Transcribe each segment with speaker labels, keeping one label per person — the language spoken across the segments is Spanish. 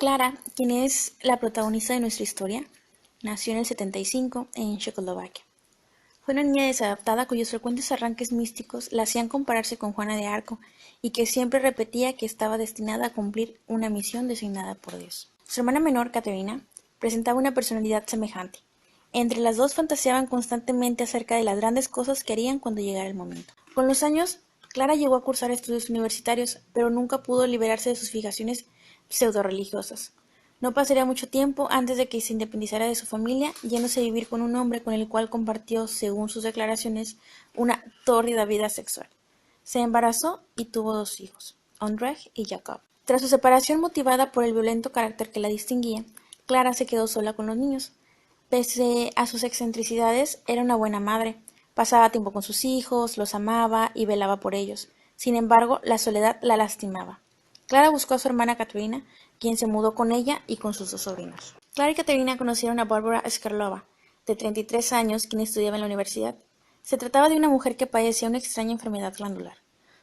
Speaker 1: Clara, quien es la protagonista de nuestra historia, nació en el 75 en Checoslovaquia. Fue una niña desadaptada cuyos frecuentes arranques místicos la hacían compararse con Juana de Arco y que siempre repetía que estaba destinada a cumplir una misión designada por Dios. Su hermana menor, Caterina, presentaba una personalidad semejante. Entre las dos fantaseaban constantemente acerca de las grandes cosas que harían cuando llegara el momento. Con los años, Clara llegó a cursar estudios universitarios, pero nunca pudo liberarse de sus fijaciones pseudo-religiosas. No pasaría mucho tiempo antes de que se independizara de su familia, yéndose a vivir con un hombre con el cual compartió, según sus declaraciones, una tórrida vida sexual. Se embarazó y tuvo 2 hijos, Ondrej y Jacob. Tras su separación motivada por el violento carácter que la distinguía, Clara se quedó sola con los niños. Pese a sus excentricidades, era una buena madre. Pasaba tiempo con sus hijos, los amaba y velaba por ellos. Sin embargo, la soledad la lastimaba. Clara buscó a su hermana Caterina, quien se mudó con ella y con sus 2 sobrinos. Clara y Caterina conocieron a Barbara Skarlova, de 33 años, quien estudiaba en la universidad. Se trataba de una mujer que padecía una extraña enfermedad glandular.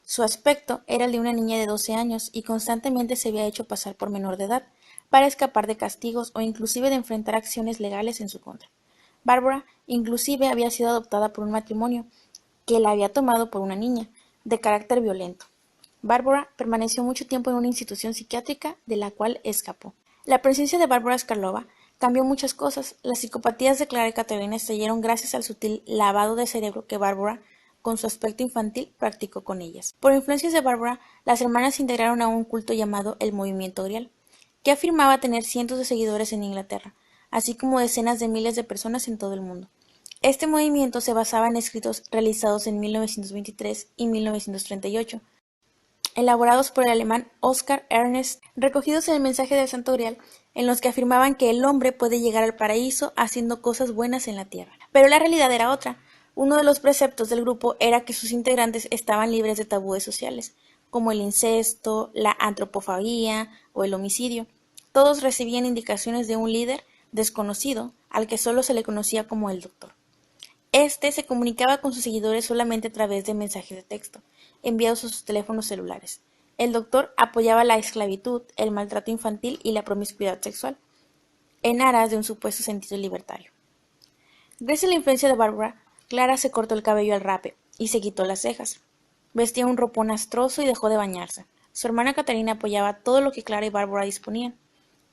Speaker 1: Su aspecto era el de una niña de 12 años y constantemente se había hecho pasar por menor de edad para escapar de castigos o inclusive de enfrentar acciones legales en su contra. Barbara inclusive había sido adoptada por un matrimonio que la había tomado por una niña, de carácter violento. Barbara permaneció mucho tiempo en una institución psiquiátrica de la cual escapó. La presencia de Barbara Skarlova cambió muchas cosas. Las psicopatías de Clara y Caterina estallaron gracias al sutil lavado de cerebro que Barbara, con su aspecto infantil, practicó con ellas. Por influencias de Barbara, las hermanas se integraron a un culto llamado el Movimiento Grial, que afirmaba tener cientos de seguidores en Inglaterra, así como decenas de miles de personas en todo el mundo. Este movimiento se basaba en escritos realizados en 1923 y 1938, elaborados por el alemán Oskar Ernst, recogidos en el mensaje del Santo Grial, en los que afirmaban que el hombre puede llegar al paraíso haciendo cosas buenas en la tierra. Pero la realidad era otra. Uno de los preceptos del grupo era que sus integrantes estaban libres de tabúes sociales, como el incesto, la antropofagia o el homicidio. Todos recibían indicaciones de un líder desconocido, al que solo se le conocía como el doctor. Este se comunicaba con sus seguidores solamente a través de mensajes de texto, enviados a sus teléfonos celulares. El doctor apoyaba la esclavitud, el maltrato infantil y la promiscuidad sexual, en aras de un supuesto sentido libertario. Gracias a la influencia de Barbara, Clara se cortó el cabello al rape y se quitó las cejas. Vestía un ropón astroso y dejó de bañarse. Su hermana Caterina apoyaba todo lo que Clara y Barbara disponían.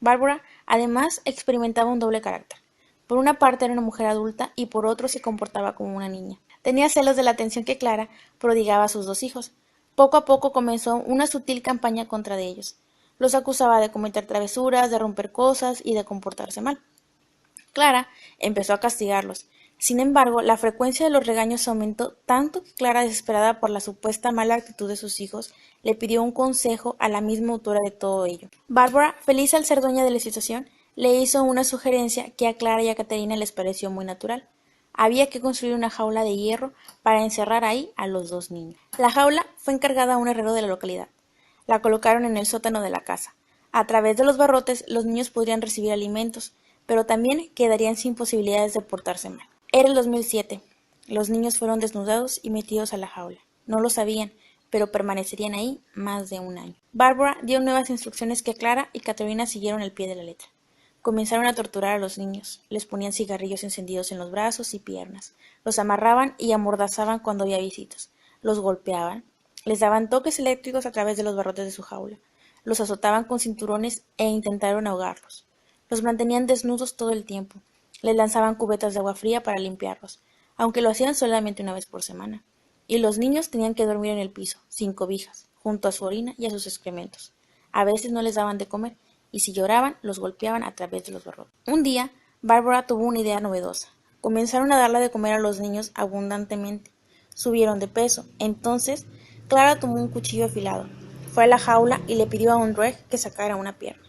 Speaker 1: Barbara, además, experimentaba un doble carácter. Por una parte era una mujer adulta y por otro se comportaba como una niña. Tenía celos de la atención que Clara prodigaba a sus 2 hijos. Poco a poco comenzó una sutil campaña contra ellos. Los acusaba de cometer travesuras, de romper cosas y de comportarse mal. Clara empezó a castigarlos. Sin embargo, la frecuencia de los regaños aumentó tanto que Clara, desesperada por la supuesta mala actitud de sus hijos, le pidió un consejo a la misma autora de todo ello. Barbara, feliz al ser dueña de la situación, le hizo una sugerencia que a Clara y a Caterina les pareció muy natural. Había que construir una jaula de hierro para encerrar ahí a los 2 niños. La jaula fue encargada a un herrero de la localidad. La colocaron en el sótano de la casa. A través de los barrotes los niños podrían recibir alimentos, pero también quedarían sin posibilidades de portarse mal. Era el 2007. Los niños fueron desnudados y metidos a la jaula. No lo sabían, pero permanecerían ahí más de un año. Barbara dio nuevas instrucciones que Clara y Caterina siguieron al pie de la letra. Comenzaron a torturar a los niños. Les ponían cigarrillos encendidos en los brazos y piernas. Los amarraban y amordazaban cuando había visitas. Los golpeaban. Les daban toques eléctricos a través de los barrotes de su jaula. Los azotaban con cinturones e intentaron ahogarlos. Los mantenían desnudos todo el tiempo. Les lanzaban cubetas de agua fría para limpiarlos, aunque lo hacían solamente una vez por semana. Y los niños tenían que dormir en el piso, sin cobijas, junto a su orina y a sus excrementos. A veces no les daban de comer, y si lloraban, los golpeaban a través de los barrotes. Un día, Barbara tuvo una idea novedosa. Comenzaron a darle de comer a los niños abundantemente. Subieron de peso. Entonces, Clara tomó un cuchillo afilado. Fue a la jaula y le pidió a Ondrej que sacara una pierna.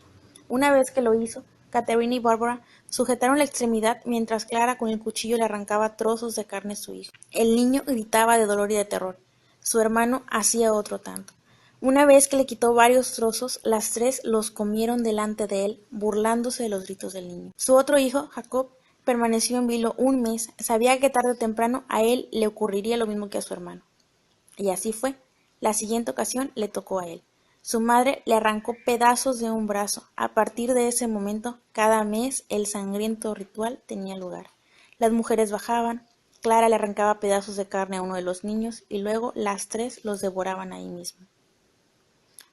Speaker 1: Una vez que lo hizo, Caterina y Barbara sujetaron la extremidad mientras Clara con el cuchillo le arrancaba trozos de carne a su hijo. El niño gritaba de dolor y de terror. Su hermano hacía otro tanto. Una vez que le quitó varios trozos, las 3 los comieron delante de él, burlándose de los gritos del niño. Su otro hijo, Jacob, permaneció en vilo un mes. Sabía que tarde o temprano a él le ocurriría lo mismo que a su hermano. Y así fue. La siguiente ocasión le tocó a él. Su madre le arrancó pedazos de un brazo. A partir de ese momento, cada mes el sangriento ritual tenía lugar. Las mujeres bajaban, Clara le arrancaba pedazos de carne a uno de los niños y luego las tres los devoraban ahí mismo.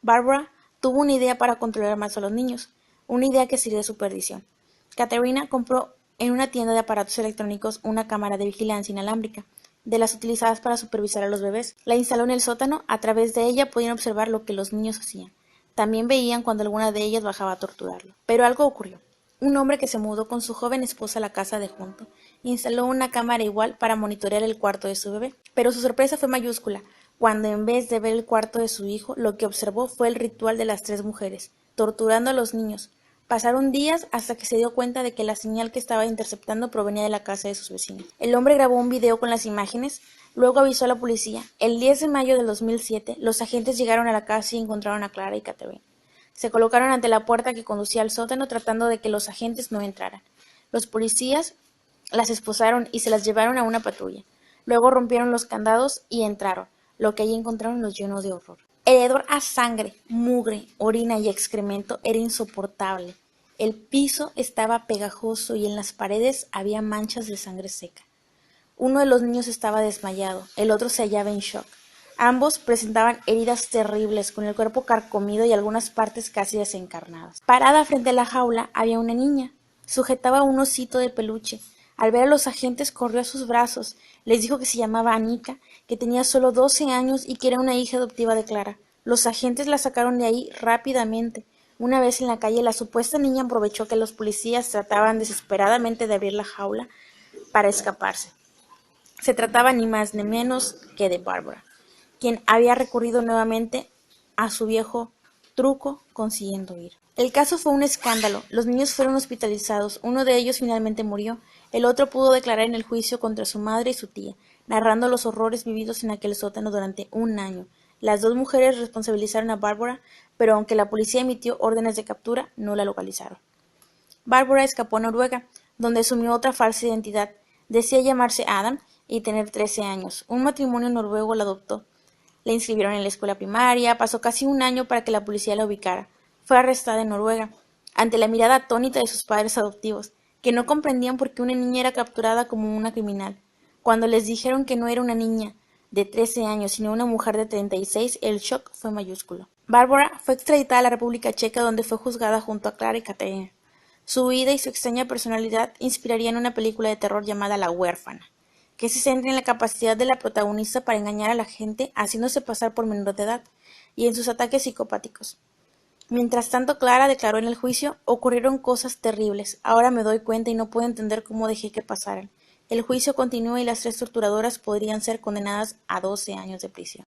Speaker 1: Barbara tuvo una idea para controlar más a los niños, una idea que sería su perdición. Katerina compró en una tienda de aparatos electrónicos una cámara de vigilancia inalámbrica, de las utilizadas para supervisar a los bebés. La instaló en el sótano, a través de ella podían observar lo que los niños hacían. También veían cuando alguna de ellas bajaba a torturarlo. Pero algo ocurrió. Un hombre que se mudó con su joven esposa a la casa de junto instaló una cámara igual para monitorear el cuarto de su bebé. Pero su sorpresa fue mayúscula cuando, en vez de ver el cuarto de su hijo, lo que observó fue el ritual de las tres mujeres, torturando a los niños. Pasaron días hasta que se dio cuenta de que la señal que estaba interceptando provenía de la casa de sus vecinos. El hombre grabó un video con las imágenes, luego avisó a la policía. El 10 de mayo del 2007, los agentes llegaron a la casa y encontraron a Clara y Katerina. Se colocaron ante la puerta que conducía al sótano tratando de que los agentes no entraran. Los policías las esposaron y se las llevaron a una patrulla. Luego rompieron los candados y entraron. Lo que allí encontraron los llenó de horror. El hedor a sangre, mugre, orina y excremento era insoportable. El piso estaba pegajoso y en las paredes había manchas de sangre seca. Uno de los niños estaba desmayado, el otro se hallaba en shock. Ambos presentaban heridas terribles, con el cuerpo carcomido y algunas partes casi desencarnadas. Parada frente a la jaula había una niña. Sujetaba un osito de peluche. Al ver a los agentes corrió a sus brazos. Les dijo que se llamaba Annika, que tenía solo 12 años y que era una hija adoptiva de Clara. Los agentes la sacaron de ahí rápidamente. Una vez en la calle, la supuesta niña aprovechó que los policías trataban desesperadamente de abrir la jaula para escaparse. Se trataba ni más ni menos que de Barbara, quien había recurrido nuevamente a su viejo truco consiguiendo huir. El caso fue un escándalo. Los niños fueron hospitalizados. Uno de ellos finalmente murió. El otro pudo declarar en el juicio contra su madre y su tía, narrando los horrores vividos en aquel sótano durante un año. Las dos mujeres responsabilizaron a Barbara, pero aunque la policía emitió órdenes de captura, no la localizaron. Barbara escapó a Noruega, donde asumió otra falsa identidad. Decía llamarse Adam y tener 13 años. Un matrimonio noruego la adoptó. La inscribieron en la escuela primaria. Pasó casi un año para que la policía la ubicara. Fue arrestada en Noruega, ante la mirada atónita de sus padres adoptivos, que no comprendían por qué una niña era capturada como una criminal. Cuando les dijeron que no era una niña de 13 años, sino una mujer de 36, el shock fue mayúsculo. Barbara fue extraditada a la República Checa, donde fue juzgada junto a Clara y Katerina. Su vida y su extraña personalidad inspirarían una película de terror llamada La huérfana, que se centra en la capacidad de la protagonista para engañar a la gente haciéndose pasar por menor de edad y en sus ataques psicopáticos. Mientras tanto, Clara declaró en el juicio: ocurrieron cosas terribles, ahora me doy cuenta y no puedo entender cómo dejé que pasaran. El juicio continúa y las tres torturadoras podrían ser condenadas a 12 años de prisión.